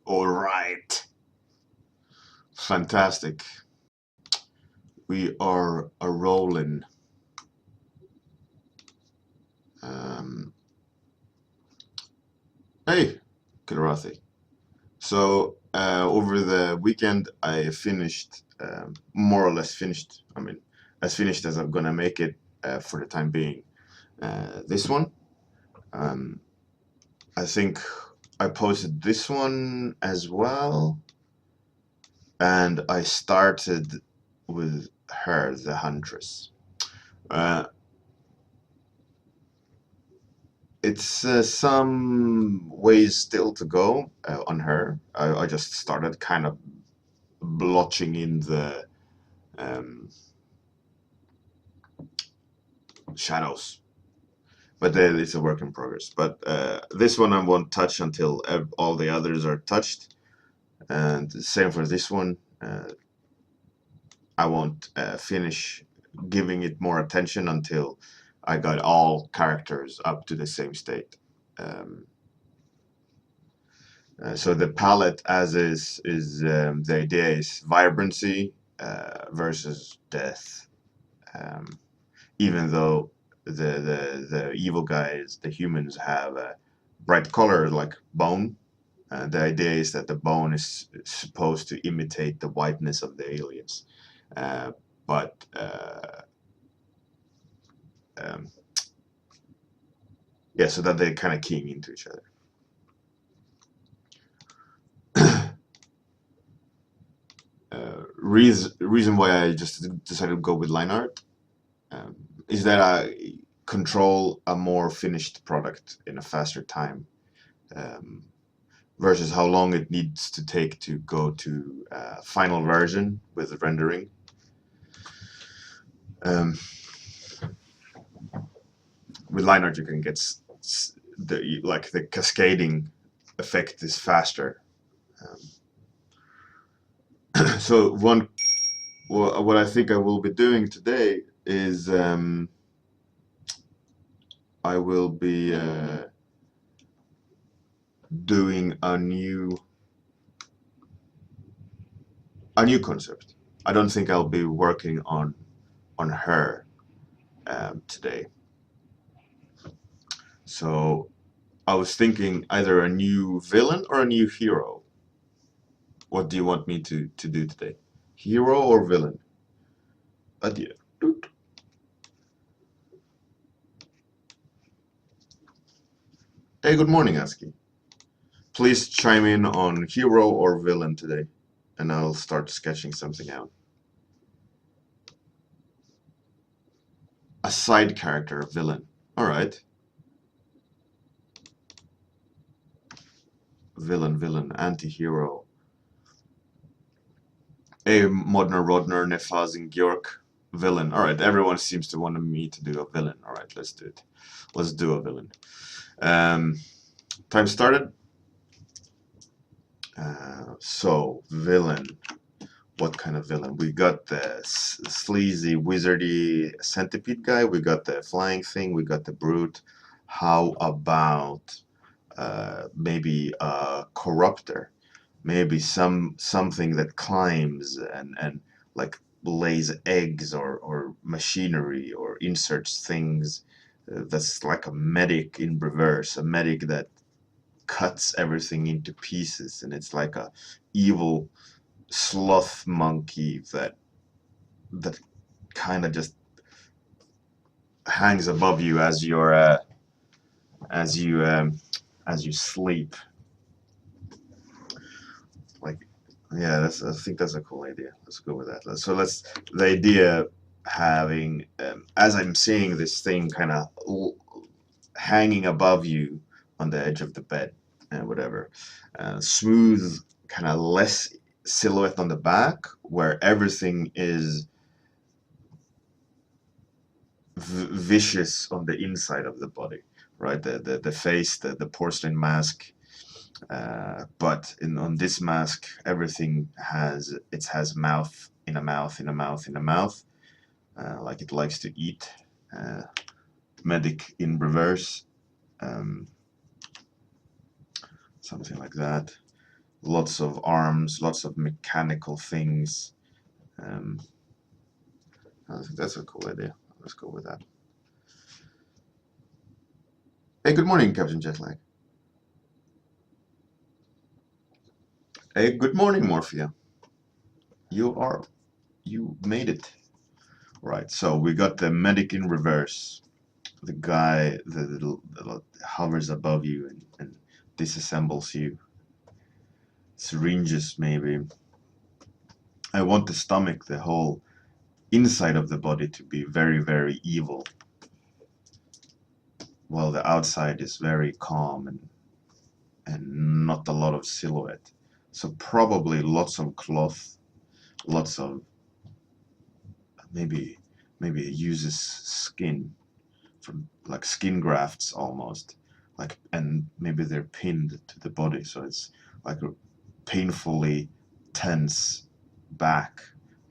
All right. Fantastic. We are a rolling. Um, hey, Kilrathi. So over the weekend, I finished, more or less finished. I mean, as finished as I'm gonna make it for the time being. This one, um, I think I posted this one as well, and I started with her, the Huntress. Uh, it's some ways still to go on her. I just started kind of blotching in the um, shadows, but it's a work in progress. But this one I won't touch until all the others are touched, and same for this one. I won't finish giving it more attention until I got all characters up to the same state. Um, so the palette as is the idea is vibrancy versus death. Um, Even though the evil guys, the humans, have a bright color like bone, the idea is that the bone is supposed to imitate the whiteness of the aliens, uh, but um, yeah, so that they're kind of keying into each other. Reason why I just decided to go with line art um, is that I control a more finished product in a faster time um, versus how long it needs to take to go to final version with rendering. Um, with line art, you can get the cascading effect is faster. So what I think I will be doing today is I will be doing a new concept. I don't think I'll be working on her today. So I was thinking either a new villain or a new hero. What do you want me to do today? Hero or villain? Idea. Doot. Hey, good morning, ASCII. Please chime in on hero or villain today, and I'll start sketching something out. A side character, villain. All right. Villain, anti-hero. A Modner, Rodner, Nefazing, Bjork. Villain. All right, everyone seems to want me to do a villain. All right, let's do it. Let's do a villain. Time started. So, villain. What kind of villain? We got the sleazy, wizardy centipede guy. We got the flying thing. We got the brute. How about maybe a corruptor? Maybe something that climbs and like lays eggs or machinery or inserts things. That's like a medic in reverse. A medic that cuts everything into pieces, and it's like a evil sloth monkey that kind of just hangs above you as you're as you as you sleep. Like, yeah, I think that's a cool idea. Let's go with that. So the idea having as I'm seeing this thing kind of hanging above you on the edge of the bed and whatever, smooth, kind of less silhouette on the back where everything is vicious on the inside of the body, right? The face, the porcelain mask, but on this mask, everything has mouth in a mouth in a mouth in a mouth, like it likes to eat. Uh, Medic in reverse, um, something like that. lots of arms, lots of mechanical things. I think that's a cool idea. Let's go with that. Hey, good morning, Captain Jetlag. Hey, good morning, Morphia. You made it. Right, so we got the medic in reverse. The guy that hovers above you and disassembles you. Syringes, maybe. I want the stomach, the whole inside of the body to be very, very evil, while the outside is very calm and not a lot of silhouette. So probably lots of cloth, lots of maybe it uses skin from like skin grafts almost, like, and maybe they're pinned to the body, so it's like a painfully tense back.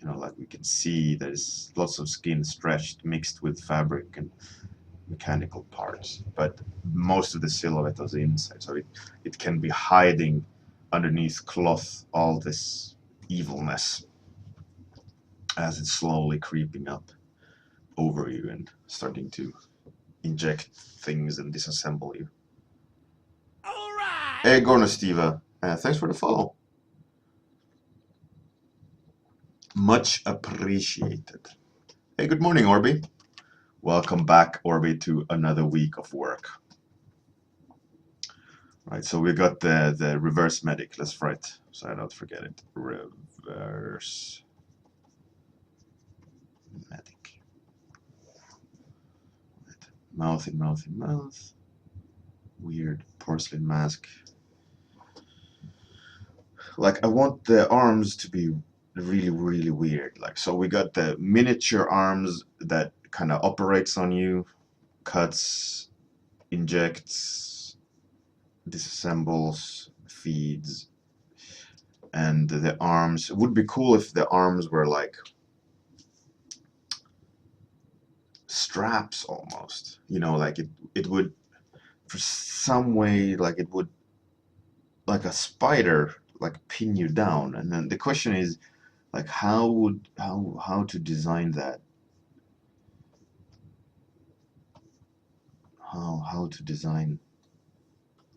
You know, like we can see there's lots of skin stretched, mixed with fabric and mechanical parts, but most of the silhouette is inside, so it can be hiding underneath cloth all this evilness as it's slowly creeping up over you and starting to inject things and disassemble you. All right. Hey, Gornostiva, thanks for the follow. Much appreciated. Hey, good morning, Orby. Welcome back, Orby, to another week of work. Right, so we got the reverse medic. Let's write, so I don't forget it. Reverse medic. Right. Mouth in mouth in mouth. Weird porcelain mask. Like, I want the arms to be really, really weird. Like, so we got the miniature arms that kind of operates on you, cuts, injects, disassembles, feeds, and the arms. It would be cool if the arms were like straps almost, you know, like it would, for some way, like it would, like a spider, like pin you down. And then the question is, like, how to design that, how to design.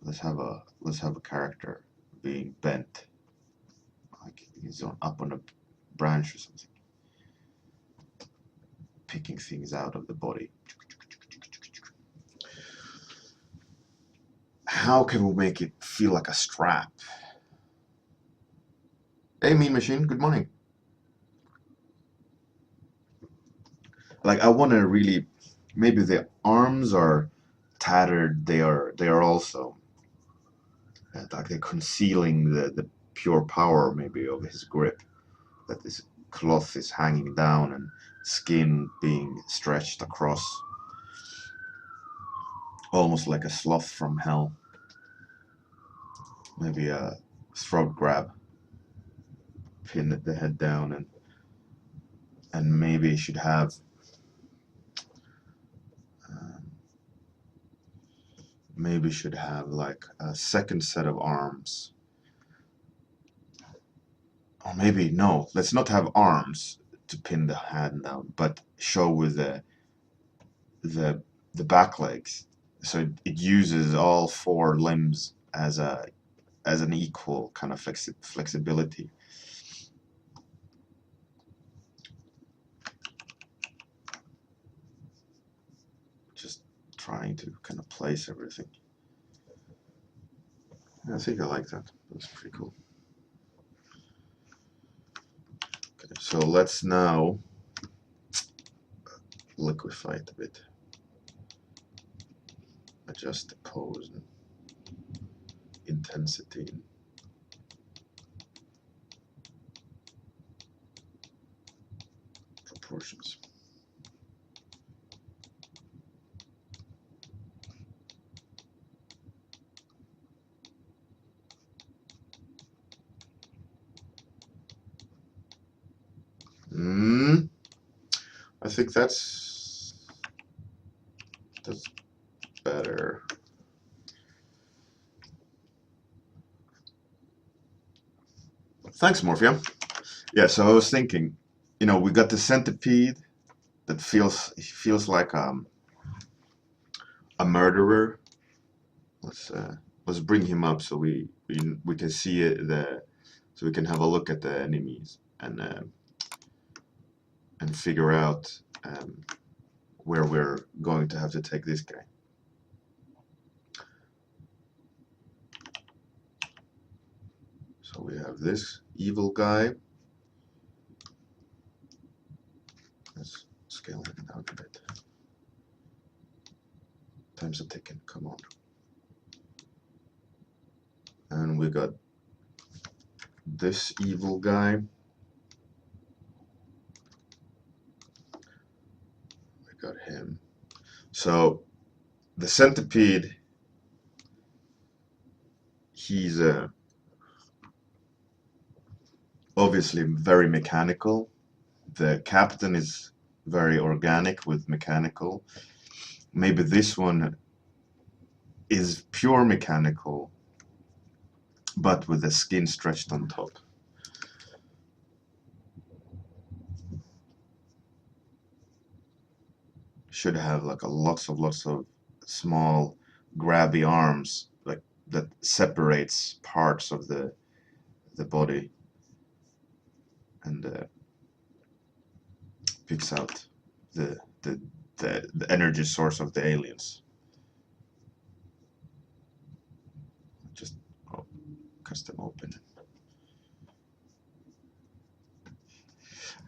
Let's have a character being bent, like he's up on a branch or something, picking things out of the body. How can we make it feel like a strap? Hey, Mean Machine, good morning. Like, I want to really, maybe the arms are tattered. They are also like they're concealing the pure power maybe of his grip. That this cloth is hanging down and skin being stretched across, almost like a sloth from hell. Maybe a throat grab, pin the head down, and maybe it should have like a second set of arms. Or maybe no, let's not have arms to pin the hand down, but show with the back legs. So it uses all four limbs as an equal kind of flexibility. Just trying to kind of place everything. I think I like that. That's pretty cool. Okay, so let's now liquefy it a bit. Adjust the pose and intensity and proportions. I think that's better. Thanks, Morphia. Yeah, so I was thinking, we got the centipede that feels like a murderer. Let's bring him up so we can see so we can have a look at the enemies and figure out where we're going to have to take this guy. So we have this evil guy. Let's scale it down a bit. Time's a ticking, come on. And we got this evil guy. We got him. So the centipede, he's obviously very mechanical. The captain is very organic with mechanical. Maybe this one is pure mechanical, but with the skin stretched on top. Should have like lots of small grabby arms, like that separates parts of the body and picks out the energy source of the aliens. Just custom open.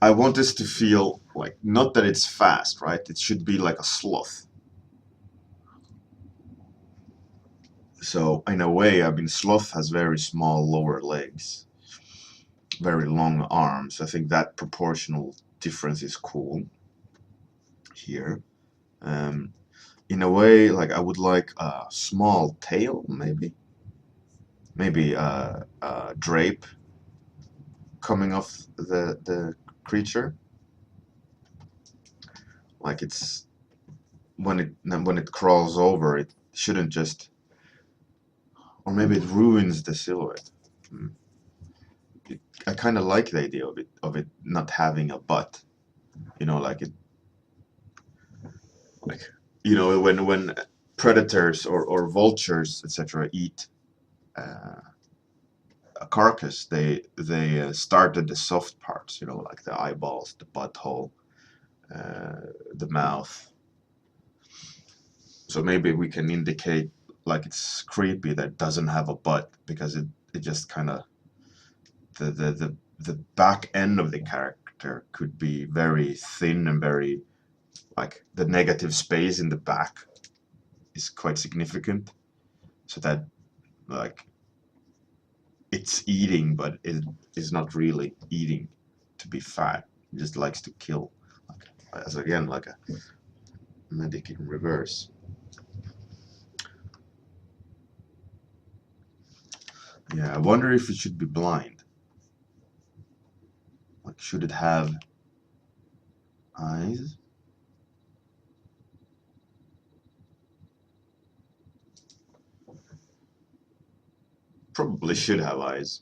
I want this to feel like, not that it's fast, right? It should be like a sloth. So in a way, I mean, sloth has very small lower legs, very long arms. I think that proportional difference is cool here. In a way, like I would like a small tail, maybe a drape coming off the creature. Like it's when it crawls over, it shouldn't just, or maybe it ruins the silhouette. I kind of like the idea of it not having a butt. Like when predators or vultures etc. eat a carcass, they start at the soft parts, like the eyeballs, the butthole, the mouth. So maybe we can indicate like it's creepy that it doesn't have a butt, because it just kind of, the back end of the character could be very thin and very, like the negative space in the back is quite significant, so that like it's eating, but it is not really eating to be fat. It just likes to kill, as again like a medic in reverse. Yeah, I wonder if it should be blind. Like, should it have eyes? Probably should have eyes.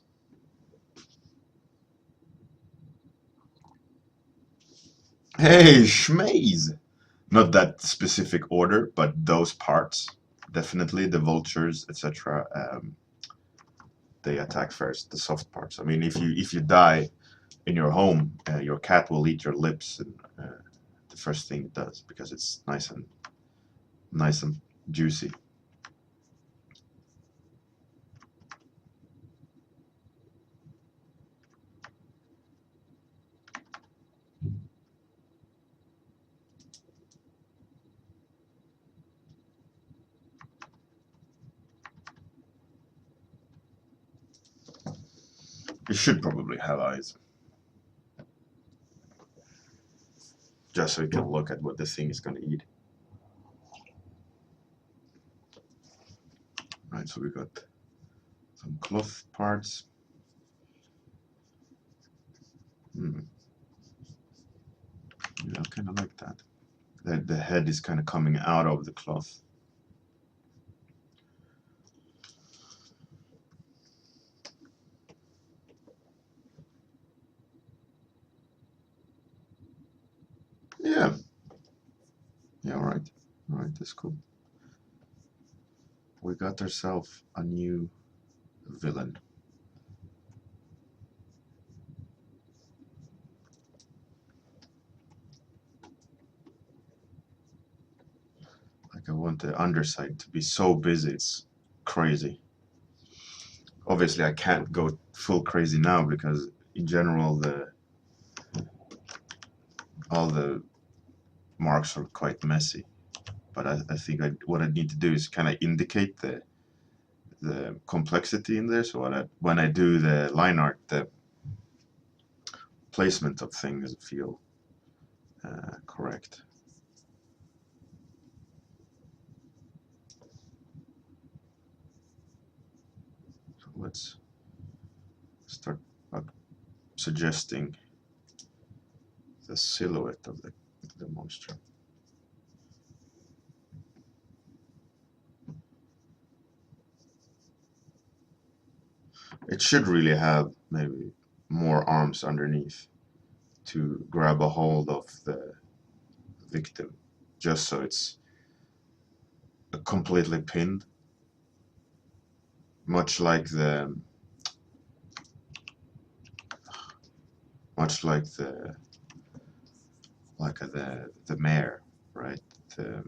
Hey, schmaze! Not that specific order, but those parts. Definitely the vultures, etc. They attack first, the soft parts. I mean, if you die in your home, your cat will eat your lips, and the first thing it does, because it's nice and juicy. It should probably have eyes, just so you can look at what the thing is going to eat. Right, so we got some cloth parts. Yeah, I kind of like that. The head is kind of coming out of the cloth. Yeah, all right, that's cool. We got ourselves a new villain. Like I want the underside to be so busy, it's crazy. Obviously, I can't go full crazy now because in general the all the marks are quite messy. But I think what I need to do is kind of indicate the complexity in there. So when I do the line art, the placement of things feel correct. So let's start suggesting the silhouette of the monster. It should really have maybe more arms underneath to grab a hold of the victim, just so it's completely pinned, much like much like the mare, right? The,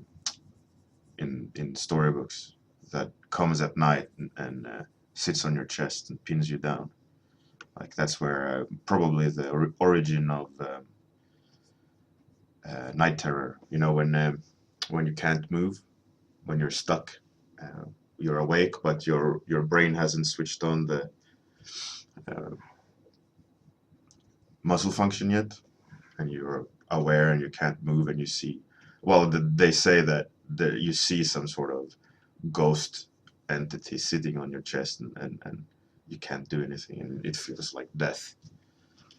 in storybooks that comes at night and sits on your chest and pins you down. Like that's where probably the origin of night terror. You know, when you can't move, when you're stuck, uh, you're awake, but your brain hasn't switched on the uh, muscle function yet, and you're aware and you can't move and you see. Well, they say that you see some sort of ghost entity sitting on your chest and you can't do anything and it feels like death.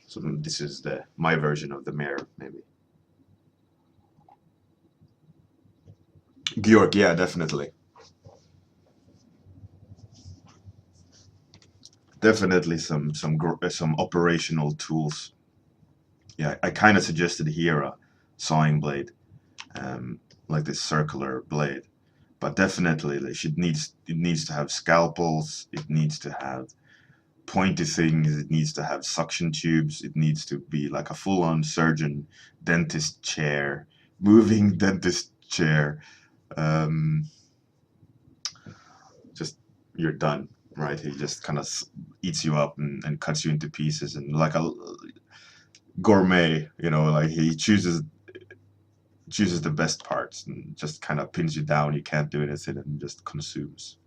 So this is the my version of the mare, maybe. Georg, yeah, definitely. Definitely some operational tools. Yeah, I kind of suggested here a sawing blade, like this circular blade, but definitely it needs to have scalpels. It needs to have pointy things. It needs to have suction tubes. It needs to be like a full-on surgeon, dentist chair, moving dentist chair. Um, just you're done, right? He just kind of eats you up and cuts you into pieces and like a gourmet, like he chooses the best parts and just kind of pins you down. You can't do anything and just consumes.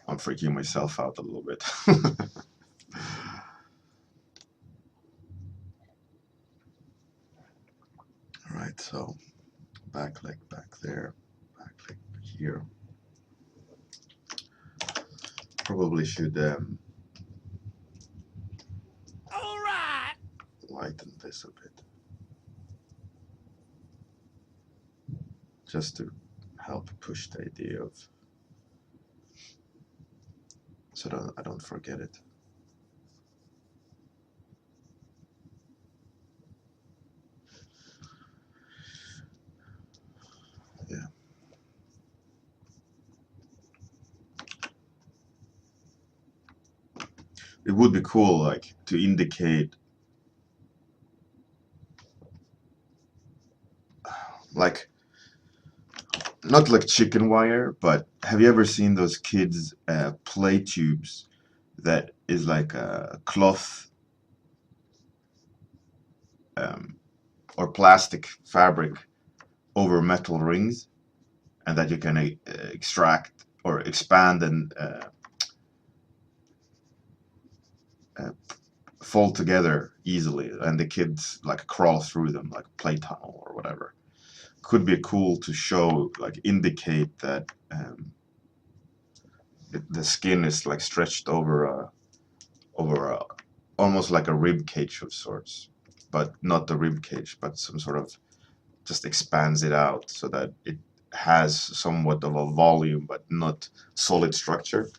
I'm freaking myself out a little bit. All right, so back leg back there, back leg here. Probably should All right. lighten this a bit, just to help push the idea of, so that I don't forget it. Yeah. It would be cool, like, to indicate, like, not like chicken wire, but have you ever seen those kids' play tubes that is like a cloth um, or plastic fabric over metal rings, and that you can extract or expand and uh, fold together easily, and the kids like crawl through them like a play tunnel or whatever. Could be cool to show, like, indicate that the skin is like stretched over almost like a rib cage of sorts, but not the rib cage, but some sort of just expands it out so that it has somewhat of a volume, but not solid structure.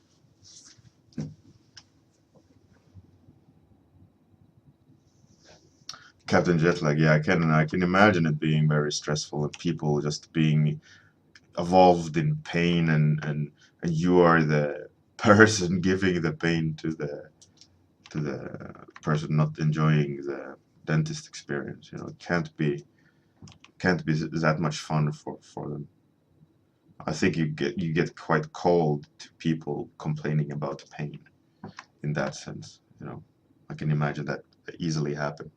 Captain Jetlag, yeah, I can imagine it being very stressful and people just being involved in pain and you are the person giving the pain to the person not enjoying the dentist experience. It can't be that much fun for them. I think you get quite cold to people complaining about pain in that sense. I can imagine that easily happen.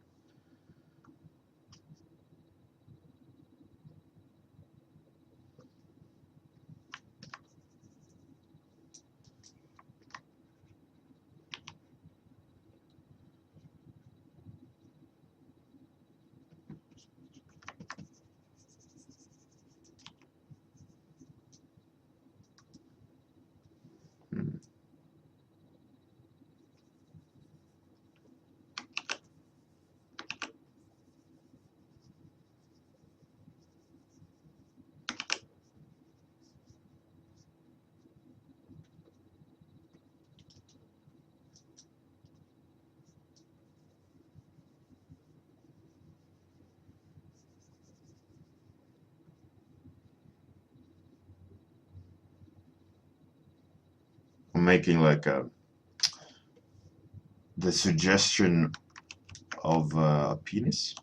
Hmm. I'm making like the suggestion of a penis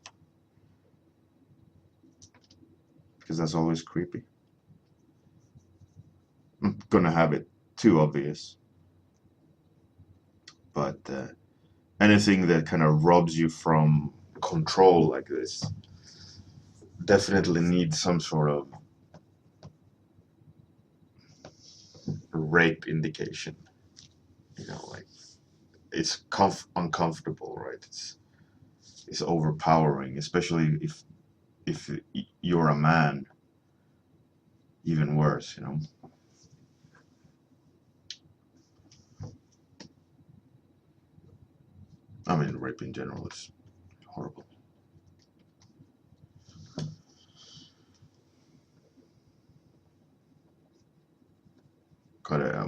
because that's always creepy. I'm gonna have it too obvious, but anything that kind of robs you from control like this definitely needs some sort of rape indication. Like it's uncomfortable, right? It's overpowering, especially if you're a man. Even worse. I mean, rape in general is horrible.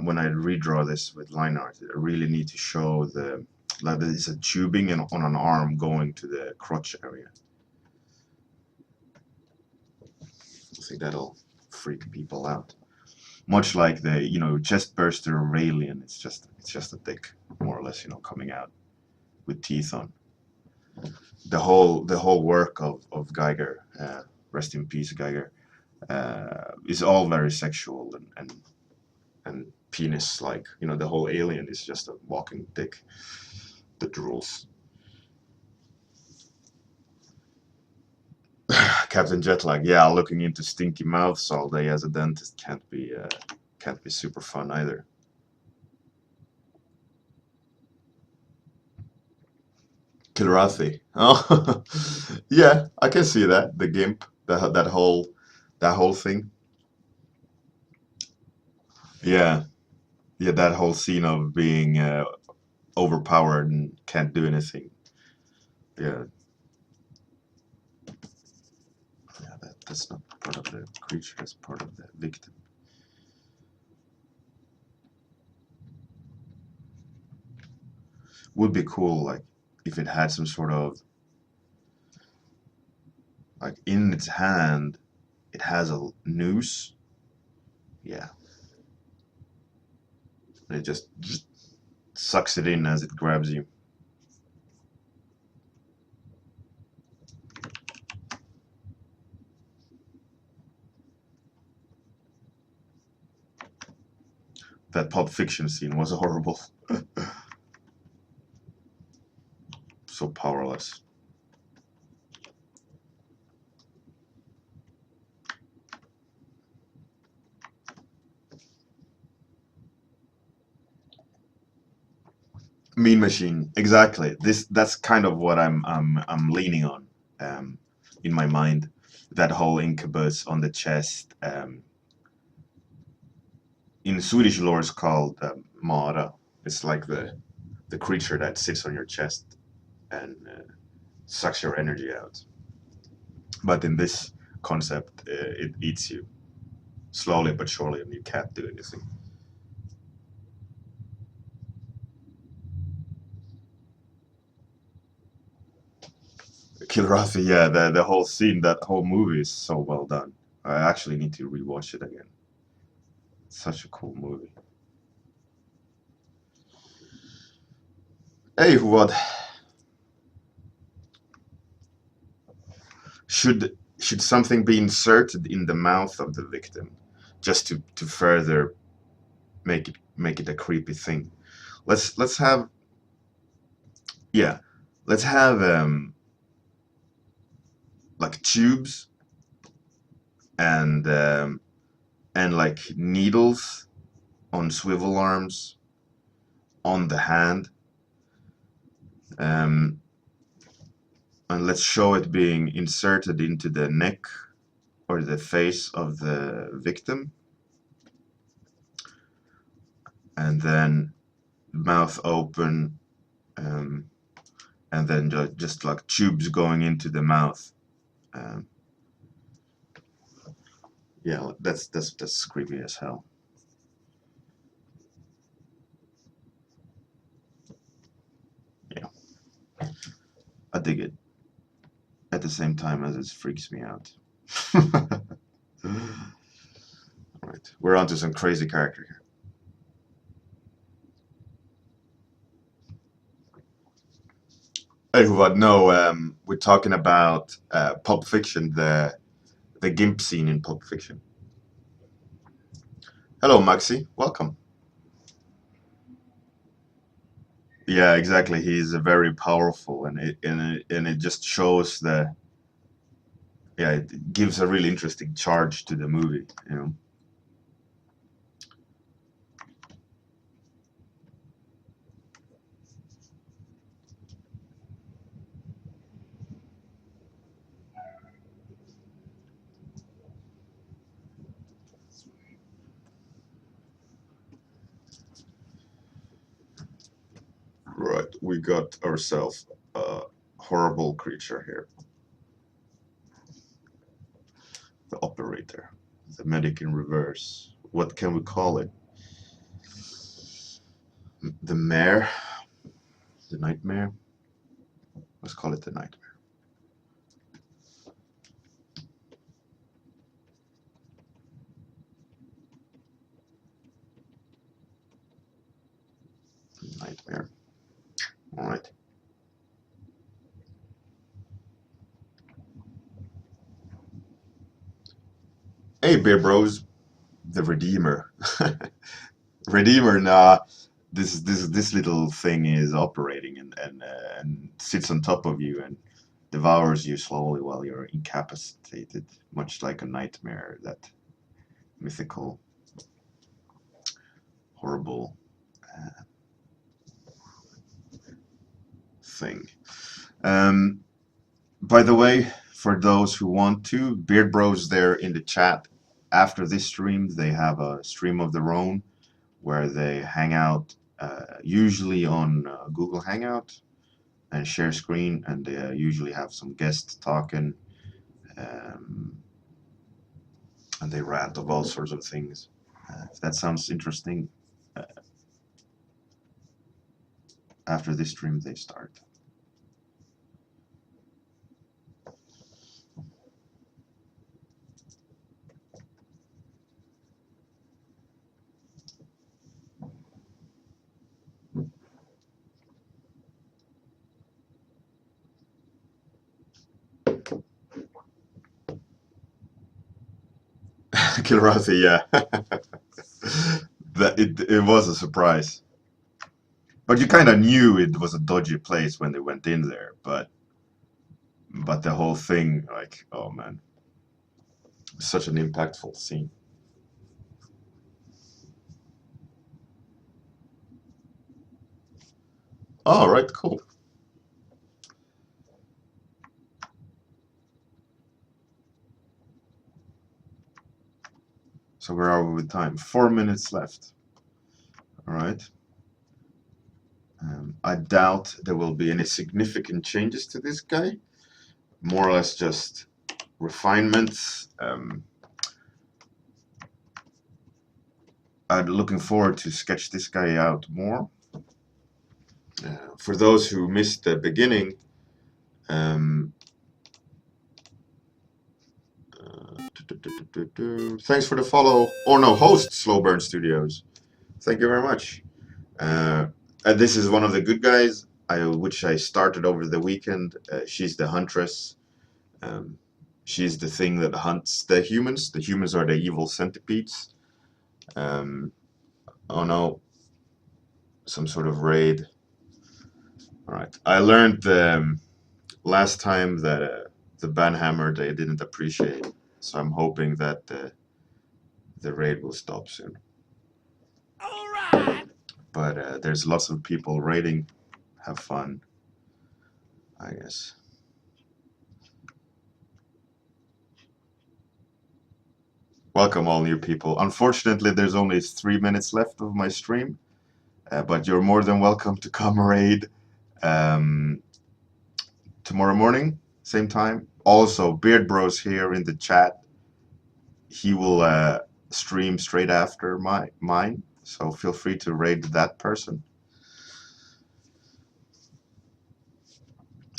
When I redraw this with line art, I really need to show the like there's a tubing and on an arm going to the crotch area. I think that'll freak people out. Much like the chest burster of Alien, it's just a dick, more or less, coming out with teeth on. The whole work of Geiger, rest in peace Geiger, is all very sexual and penis like. The whole Alien is just a walking dick that drools. Captain Jetlag, yeah, looking into stinky mouths all day as a dentist can't be super fun either. Kilrathi. Oh, yeah, I can see that. The gimp, that whole thing. Yeah, yeah, that whole scene of being overpowered and can't do anything. Yeah, yeah, that's not part of the creature. That's part of the victim. Would be cool, like if it had some sort of like in its hand, it has a noose. Yeah, and it just sucks it in as it grabs you. That Pulp Fiction scene was horrible. So powerless. Mean Machine, exactly. That's kind of what I'm leaning on, um, in my mind. That whole incubus on the chest. In Swedish lore, it's called Mara. It's like the creature that sits on your chest and sucks your energy out. But in this concept, it eats you slowly but surely, and you can't do anything. Kilrathi, yeah, the whole scene, that whole movie is so well done. I actually need to rewatch it again. It's such a cool movie. Hey, what should something be inserted in the mouth of the victim just to further make it a creepy thing? Let's have, yeah, let's have like tubes and like needles on swivel arms on the hand, um, and let's show it being inserted into the neck or the face of the victim, and then mouth open, um, and then just like tubes going into the mouth. Um, yeah, that's creepy as hell. Yeah, I dig it. At the same time as it freaks me out. Alright, we're onto some crazy character here. Hey, Huvad, no, we're talking about Pulp Fiction, the GIMP scene in Pulp Fiction. Hello, Maxi. Welcome. Yeah, exactly. He's very powerful, and it just shows the, yeah, it gives a really interesting charge to the movie, you know. Right, we got ourselves a horrible creature here. The operator, the medic in reverse. What can we call it? The mare? The nightmare? Let's call it the nightmare. Nightmare. All right. Hey, beer bros, the Redeemer. Redeemer, nah. This little thing is operating and sits on top of you and devours you slowly while you're incapacitated, much like a nightmare. That mythical, horrible thing. Um, by the way, for those who want to, Beard Bros there in the chat. After this stream, they have a stream of their own where they hang out, usually on Google Hangout, and share screen, and they usually have some guests talking, um, and they rant of all sorts of things. If that sounds interesting, uh, after this stream they start. Kilrathi, yeah. It was a surprise. But you kind of knew it was a dodgy place when they went in there, but the whole thing, like, oh man, such an impactful scene. All right, cool. So where are we with time? 4 minutes left. All right. I doubt there will be any significant changes to this guy. More or less just refinements. I'm looking forward to sketch this guy out more. For those who missed the beginning, Thanks for the follow. Or no, host Slowburn Studios. Thank you very much. This is one of the good guys, which I started over the weekend. She's the huntress. Um, she's the thing that hunts the humans. The humans are the evil centipedes. Um, oh no, some sort of raid. All right. I learned last time that the banhammer they didn't appreciate, so I'm hoping that the raid will stop soon. All right. But there's lots of people raiding. Have fun, I guess. Welcome all new people. Unfortunately, there's only 3 minutes left of my stream, but you're more than welcome to come raid tomorrow morning, same time. Also, Beard Bros here in the chat. He will stream straight after mine, so feel free to raid that person.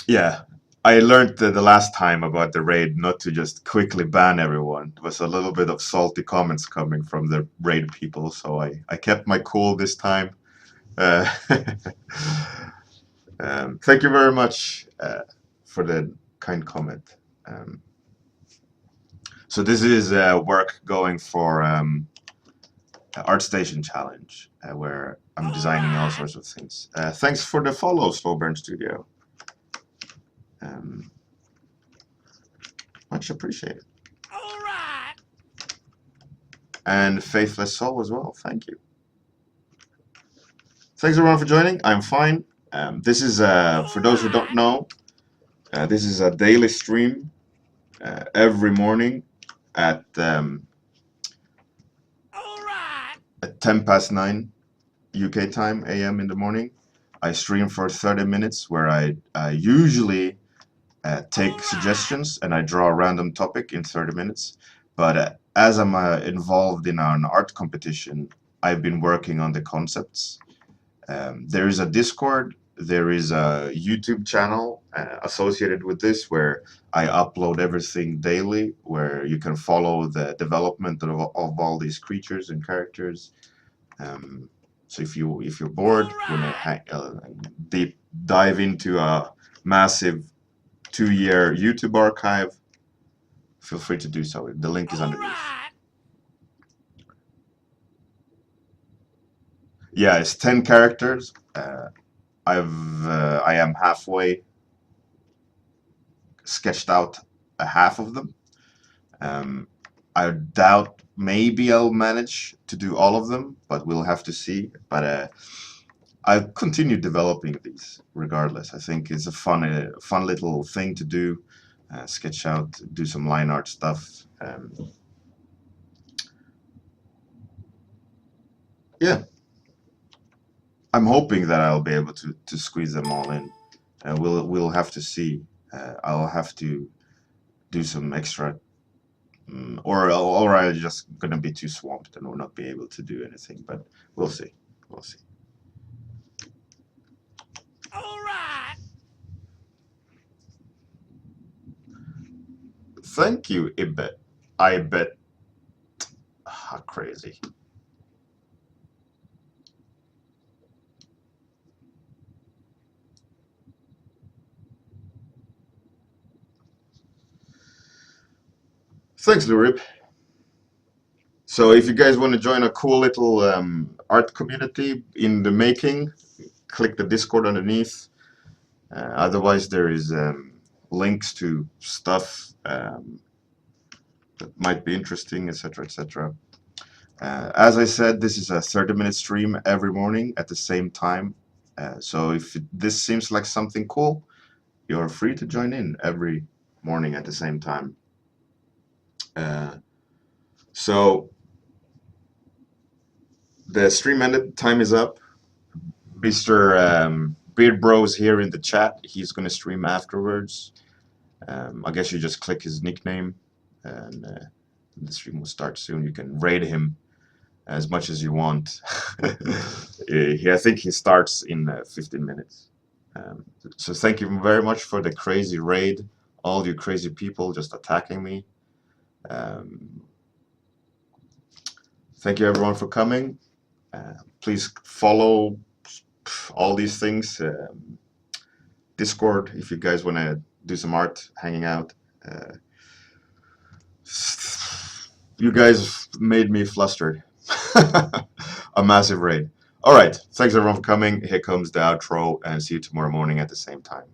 Yeah, I learned the last time about the raid not to just quickly ban everyone. There was a little bit of salty comments coming from the raid people, so I kept my cool this time. Thank you very much for the kind comment. So this is work going for ArtStation Challenge, where I'm designing all sorts of things. Thanks for the follow, Slowburn Studio. Much appreciated. All right. And Faithless Soul as well. Thank you. Thanks everyone for joining. I'm fine. This is, for those who don't know, this is a daily stream every morning at 9:10 UK time, AM in the morning. I stream for 30 minutes where I usually take suggestions and I draw a random topic in 30 minutes. But as I'm involved in an art competition, I've been working on the concepts. There is a Discord, there is a YouTube channel associated with this where I upload everything daily, where you can follow the development of all these creatures and characters. So if you're bored, want to deep dive into a massive 2-year YouTube archive, feel free to do so. The link is underneath. Yeah, it's 10 characters. I am halfway sketched out a half of them. I doubt maybe I'll manage to do all of them, but we'll have to see. But I'll continue developing these regardless. I think it's a fun little thing to do. Sketch out, do some line art stuff. Yeah, I'm hoping that I'll be able to squeeze them all in. We'll have to see. I'll have to do some extra, or I'm just gonna be too swamped and will not be able to do anything. But we'll see. We'll see. All right. Thank you, Ibet. I bet. How crazy. Thanks, Lurib. So if you guys want to join a cool little art community in the making, click the Discord underneath. Otherwise, there is links to stuff that might be interesting, etc., etc. As I said, this is a 30-minute stream every morning at the same time. So if this seems like something cool, you're free to join in every morning at the same time. So the stream ended, time is up. Mr. Beard Bros here in the chat, he's going to stream afterwards. I guess you just click his nickname and the stream will start soon. You can raid him as much as you want. I think he starts in 15 minutes. So thank you very much for the crazy raid. All you crazy people just attacking me. Um, thank you everyone for coming. Please follow all these things. Discord if you guys want to do some art, hanging out. Uh, you guys made me flustered. A massive raid. All right. Thanks everyone for coming. Here comes the outro, and see you tomorrow morning at the same time.